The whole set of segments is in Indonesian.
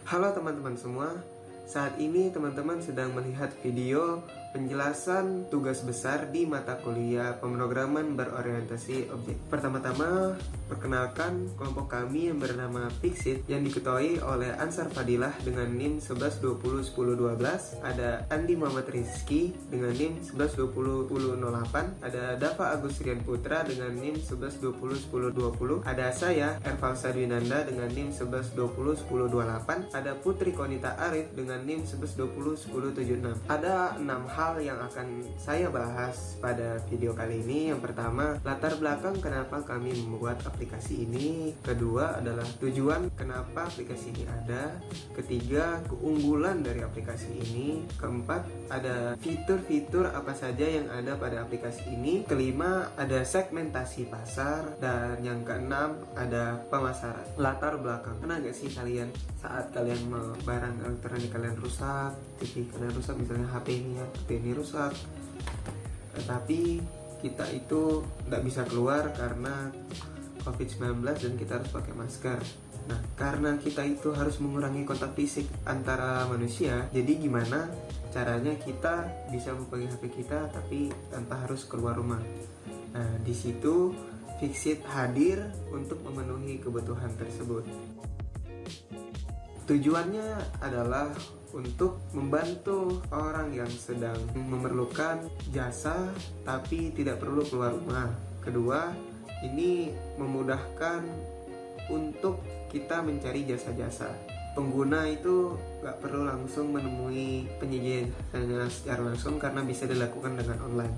Halo teman-teman semua, saat ini teman-teman sedang melihat video penjelasan tugas besar di mata kuliah pemrograman berorientasi objek. Pertama-tama, perkenalkan kelompok kami yang bernama Fixit yang diketuai oleh Ansar Fadilah dengan NIM 11201012, ada Andi Muhammad Rizky dengan NIM 11201008, ada Dava Agus Rian Putra dengan NIM 11201020, ada saya Erval Sadwinanda dengan NIM 11201028, ada Putri Konita Arif dengan NIM 11201076. Ada 6 hal yang akan saya bahas pada video kali ini. Yang pertama, latar belakang kenapa kami membuat aplikasi ini. Kedua adalah tujuan kenapa aplikasi ini ada. Ketiga, keunggulan dari aplikasi ini. Keempat, ada fitur-fitur apa saja yang ada pada aplikasi ini. Kelima, ada segmentasi pasar. Dan yang keenam, ada pemasaran. Latar belakang, pernah gak sih kalian saat kalian barang elektronik kalian rusak, TV kalian rusak, misalnya HP ini rusak, tapi kita itu nggak bisa keluar karena COVID-19 dan kita harus pakai masker. Nah, karena kita itu harus mengurangi kontak fisik antara manusia, jadi gimana caranya kita bisa memegang HP kita tapi tanpa harus keluar rumah? Nah, di situ Fixit hadir untuk memenuhi kebutuhan tersebut. Tujuannya adalah untuk membantu orang yang sedang memerlukan jasa tapi tidak perlu keluar rumah. Kedua, ini memudahkan untuk kita mencari jasa-jasa. Pengguna itu gak perlu langsung menemui penyedia secara langsung karena bisa dilakukan dengan online.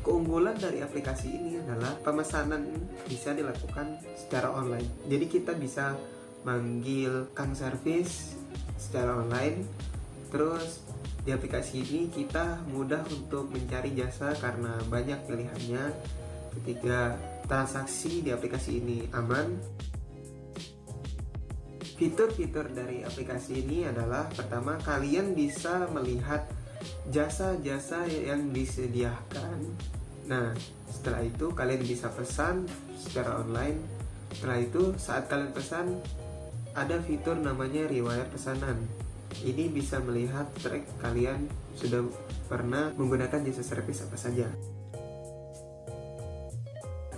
Keunggulan dari aplikasi ini adalah pemesanan bisa dilakukan secara online. Jadi kita bisa manggil kang servis secara online. Terus di aplikasi ini kita mudah untuk mencari jasa karena banyak pilihannya. Ketiga, transaksi di aplikasi ini aman. Fitur-fitur dari aplikasi ini adalah, pertama, kalian bisa melihat jasa-jasa yang disediakan. Nah, setelah itu kalian bisa pesan secara online. Setelah itu saat kalian pesan, ada fitur namanya riwayat pesanan. Ini bisa melihat track kalian sudah pernah menggunakan jasa servis apa saja.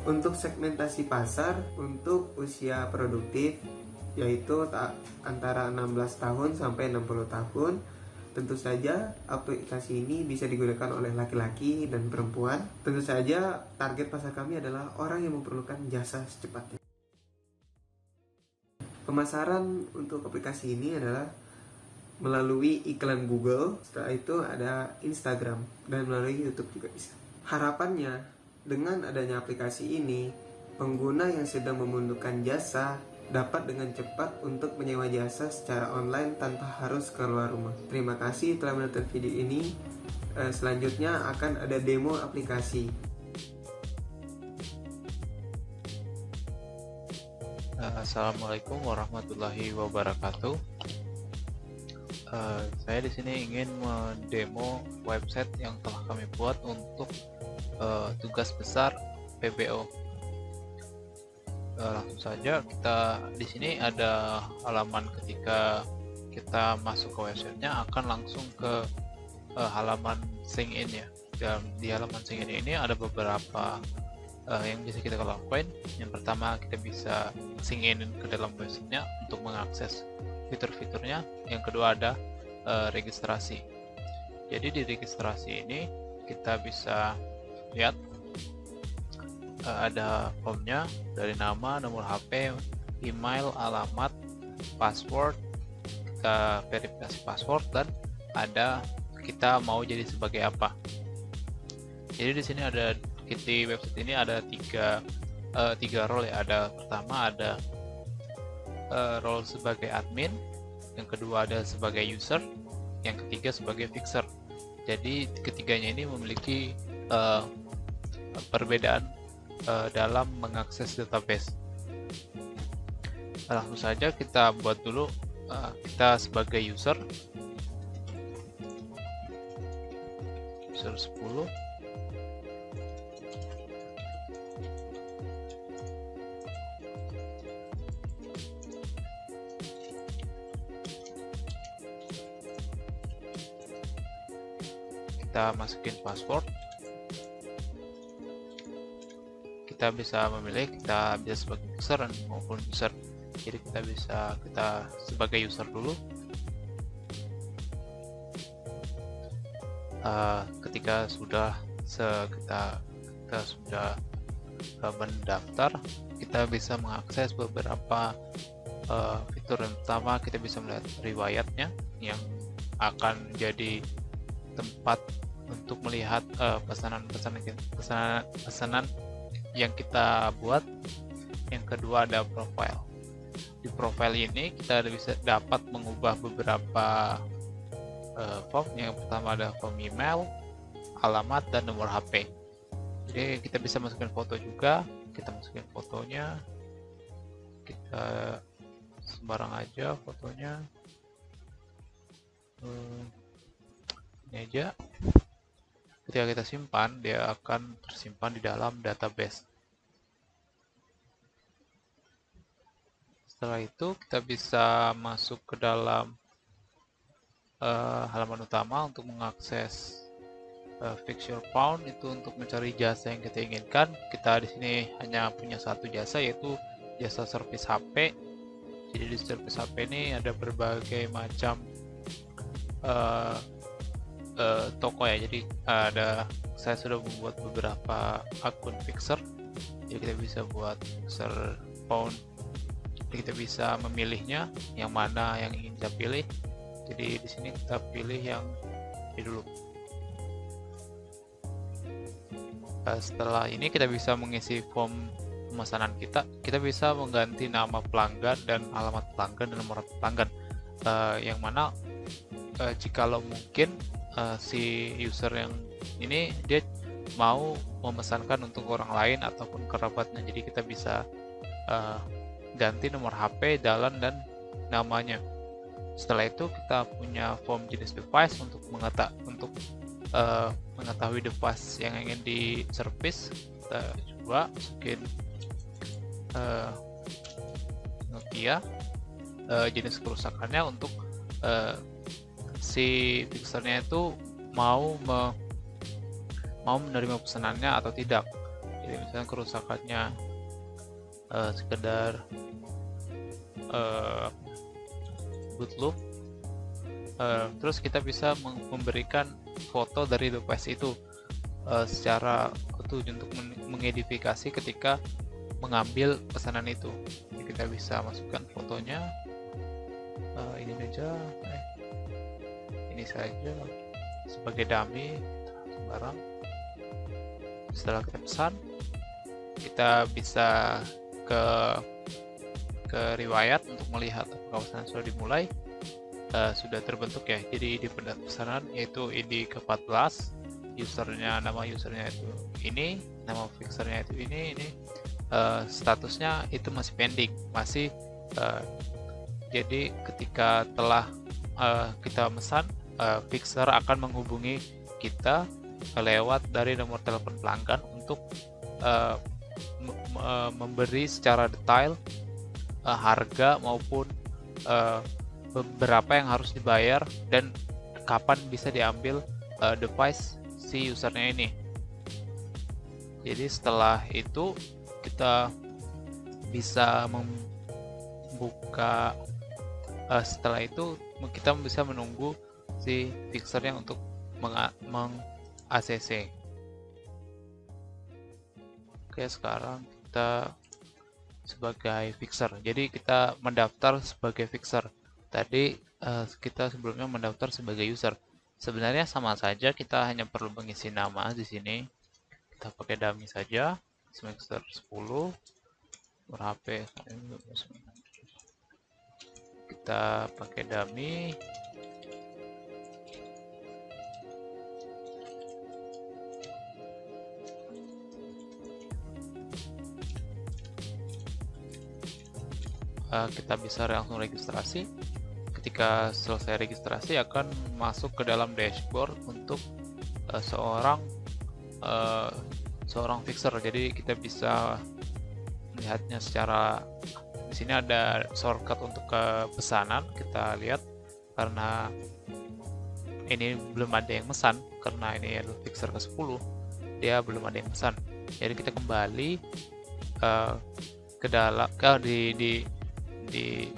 Untuk segmentasi pasar untuk usia produktif, yaitu antara 16 tahun sampai 60 tahun. Tentu saja aplikasi ini bisa digunakan oleh laki-laki dan perempuan. Tentu saja target pasar kami adalah orang yang memerlukan jasa secepatnya. Pemasaran untuk aplikasi ini adalah melalui iklan Google, setelah itu ada Instagram, dan melalui YouTube juga bisa. Harapannya, dengan adanya aplikasi ini, pengguna yang sedang membutuhkan jasa dapat dengan cepat untuk menyewa jasa secara online tanpa harus keluar rumah. Terima kasih telah menonton video ini. Selanjutnya akan ada demo aplikasi. Assalamualaikum warahmatullahi wabarakatuh. Saya di sini ingin mendemo website yang telah kami buat untuk tugas besar PBO. Langsung saja, kita di sini ada halaman. Ketika kita masuk ke websitenya akan langsung ke halaman sign in ya. Dan di halaman sign in ini ada beberapa yang bisa kita lakukan. Yang pertama, kita bisa sign in ke dalam websitenya untuk mengakses fitur-fiturnya. Yang kedua ada registrasi. Jadi di registrasi ini kita bisa lihat ada formnya dari nama, nomor HP, email, alamat, password. Kita verifikasi password dan ada kita mau jadi sebagai apa. Jadi di sini ada di website ini ada tiga role ya. Ada pertama ada role sebagai admin, yang kedua ada sebagai user, yang ketiga sebagai fixer. Jadi ketiganya ini memiliki perbedaan dalam mengakses database. Langsung saja kita buat dulu kita sebagai user 10. kita masukin password, kita bisa memilih kita bisa sebagai user maupun user. Jadi kita sebagai user dulu. Ketika kita sudah mendaftar, kita bisa mengakses beberapa fitur. Yang pertama, kita bisa melihat riwayatnya yang akan jadi tempat untuk melihat pesanan yang kita buat. Yang kedua ada profile. Di profile ini kita bisa dapat mengubah beberapa form. Yang pertama ada form email, alamat, dan nomor HP. Jadi kita bisa masukin foto juga. Kita masukin fotonya, kita sembarang aja fotonya, ini aja. Ketika kita simpan, dia akan tersimpan di dalam database. Setelah itu kita bisa masuk ke dalam halaman utama untuk mengakses Fix Your Phone. Itu untuk mencari jasa yang kita inginkan. Kita di sini hanya punya satu jasa, yaitu jasa servis HP. Jadi di servis HP ini ada berbagai macam toko ya. Jadi saya sudah membuat beberapa akun Fixer. Jadi kita bisa buat Fixer Phone. Jadi kita bisa memilihnya yang mana yang ingin kita pilih. Jadi di sini kita pilih yang ini dulu. Setelah ini kita bisa mengisi form pemesanan kita. Kita bisa mengganti nama pelanggan dan alamat pelanggan dan nomor pelanggan. Yang mana jikalau mungkin si user yang ini dia mau memesankan untuk orang lain ataupun kerabatnya. Jadi kita bisa ganti nomor HP, jalan, dan namanya. Setelah itu kita punya form jenis device untuk mengetahui device yang ingin diservis. Kita coba masukin Nokia. Jenis kerusakannya untuk si fixernya itu mau menerima pesanannya atau tidak. Jadi misalnya kerusakannya sekedar boot loop, terus kita bisa memberikan foto dari device itu secara utuh untuk mengedifikasi ketika mengambil pesanan itu. Jadi kita bisa masukkan fotonya, ini aja, ini saja sebagai dummy sembarang. Setelah kita pesan, kita bisa ke riwayat untuk melihat apakah pesanan sudah dimulai. Sudah terbentuk ya. Jadi di pesanan yaitu ID ke-14, nama usernya itu ini, nama fixernya itu ini. Statusnya itu masih pending, jadi ketika telah kita mesan, fixer akan menghubungi kita lewat dari nomor telepon pelanggan untuk memberi secara detail harga maupun beberapa yang harus dibayar dan kapan bisa diambil device si usernya ini. Jadi setelah itu kita bisa membuka, setelah itu kita bisa menunggu si fixernya untuk meng-ACC. Oke, sekarang kita sebagai fixer. Jadi kita mendaftar sebagai fixer. Tadi kita sebelumnya mendaftar sebagai user. Sebenarnya sama saja, kita hanya perlu mengisi nama di sini. Kita pakai dummy saja, semester 10, nomor HP. Kita pakai dummy. Kita bisa langsung registrasi. Ketika selesai registrasi akan masuk ke dalam dashboard untuk seorang fixer. Jadi kita bisa melihatnya secara, di sini ada shortcut untuk ke pesanan. Kita lihat karena ini belum ada yang mesan, karena ini adalah fixer ke-10, dia belum ada yang mesan. Jadi kita kembali ke dalam di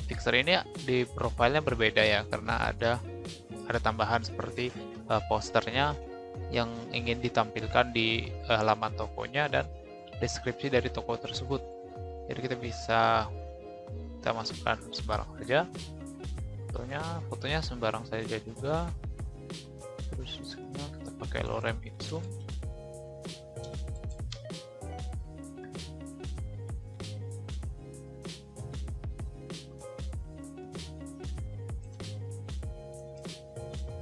fixer ini, di profilnya berbeda ya, karena ada tambahan seperti posternya yang ingin ditampilkan di halaman tokonya dan deskripsi dari toko tersebut. Jadi kita masukkan sembarang saja, fotonya sembarang saja juga. Terus kita pakai lorem ipsum.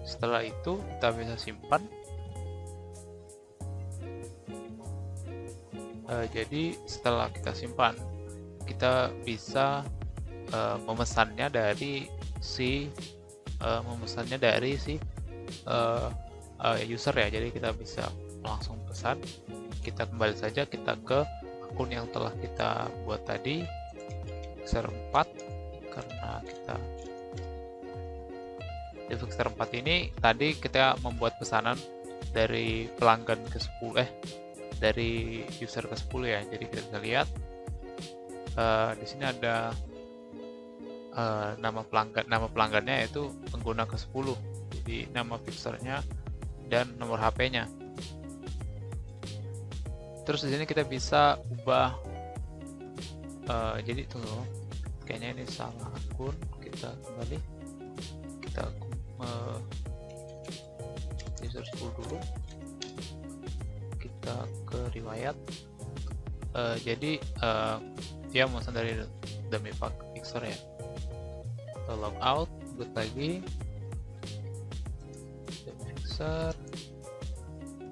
Setelah itu kita bisa simpan. Jadi setelah kita simpan, kita bisa memesannya dari si user ya. Jadi kita bisa langsung pesan. Kita kembali saja kita ke akun yang telah kita buat tadi, Fixer 4, karena kita di Fixer 4 ini tadi kita membuat pesanan dari pelanggan ke-10 dari user ke-10 ya. Jadi kita bisa lihat di sini ada nama pelanggannya yaitu pengguna ke-10. Jadi nama fixernya dan nomor HP-nya. Terus di sini kita bisa ubah. Jadi tunggu, kayaknya ini salah akun. Kita kembali, kita user 10 dulu. Kita ke riwayat. Jadi dia memesan dari dummy fixer ya. Kita log out, buat lagi dummy fixer.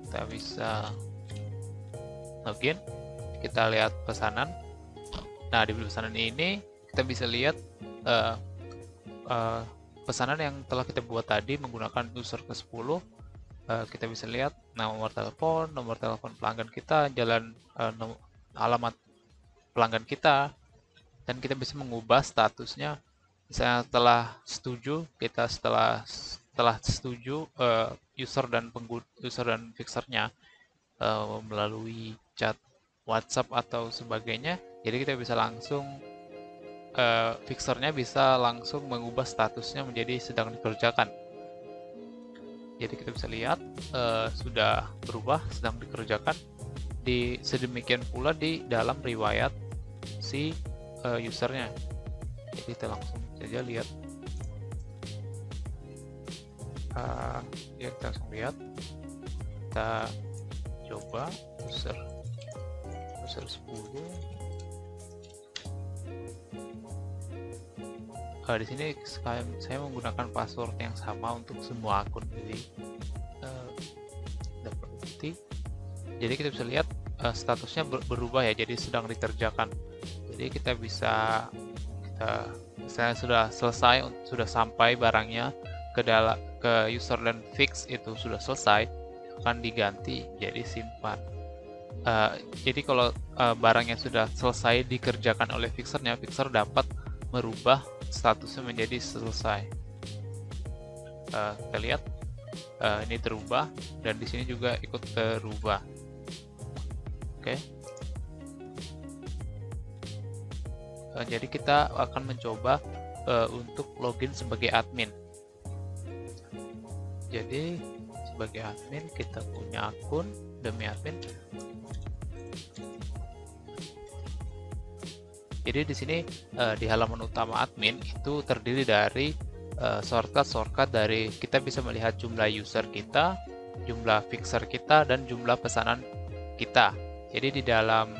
Kita bisa login. Kita lihat pesanan. Nah, di pesanan ini kita bisa lihat pesanan yang telah kita buat tadi menggunakan user ke-10. Kita bisa lihat nomor telepon pelanggan kita, alamat pelanggan kita, dan kita bisa mengubah statusnya. Misalnya setelah setuju user dan fixernya melalui chat WhatsApp atau sebagainya. Jadi kita bisa langsung fixernya bisa langsung mengubah statusnya menjadi sedang dikerjakan. Jadi kita bisa lihat sudah berubah, sedang dikerjakan. Sedemikian pula di dalam riwayat si usernya. Jadi kita langsung saja lihat. Kita langsung lihat. Kita coba user 10. Di sini saya menggunakan password yang sama untuk semua akun, jadi dapat bukti. Jadi kita bisa lihat statusnya berubah ya, jadi sedang dikerjakan. Jadi kita sudah selesai, sudah sampai barangnya ke user dan fix itu sudah selesai, akan diganti jadi simpan. Jadi kalau barangnya sudah selesai dikerjakan oleh fixernya, fixer dapat merubah statusnya menjadi selesai. Kita lihat ini terubah, dan di sini juga ikut terubah. Oke. Jadi kita akan mencoba untuk login sebagai admin. Jadi sebagai admin kita punya akun demi admin. Jadi di sini di halaman utama admin itu terdiri dari shortcut dari kita bisa melihat jumlah user kita, jumlah fixer kita, dan jumlah pesanan kita. Jadi di dalam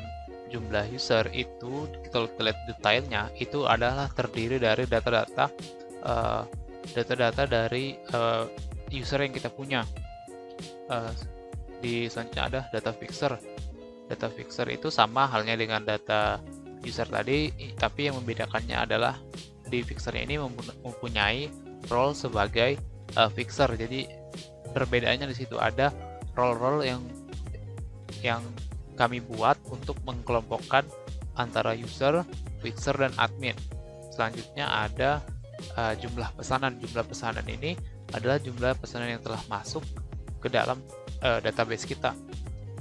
jumlah user itu, kalau kita lihat detailnya, itu adalah terdiri dari data-data dari user yang kita punya. Di selanjutnya ada data fixer. Data fixer itu sama halnya dengan data user tadi, tapi yang membedakannya adalah di fixer ini mempunyai role sebagai fixer. Jadi perbedaannya di situ ada role-role yang kami buat untuk mengkelompokkan antara user, fixer, dan admin. Selanjutnya ada jumlah pesanan. Jumlah pesanan ini adalah jumlah pesanan yang telah masuk ke dalam database kita.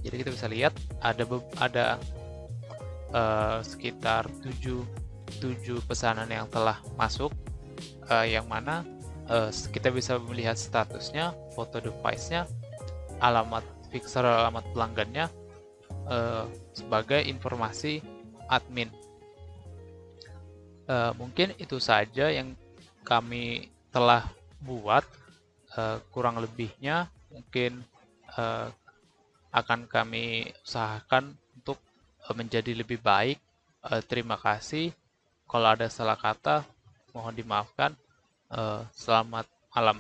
Jadi kita bisa lihat ada sekitar 7 pesanan yang telah masuk, yang mana kita bisa melihat statusnya, foto device-nya, alamat fixer, alamat pelanggannya, sebagai informasi admin. Mungkin itu saja yang kami telah buat. Kurang lebihnya mungkin akan kami usahakan untuk menjadi lebih baik. Terima kasih. Kalau ada salah kata, mohon dimaafkan. Selamat malam.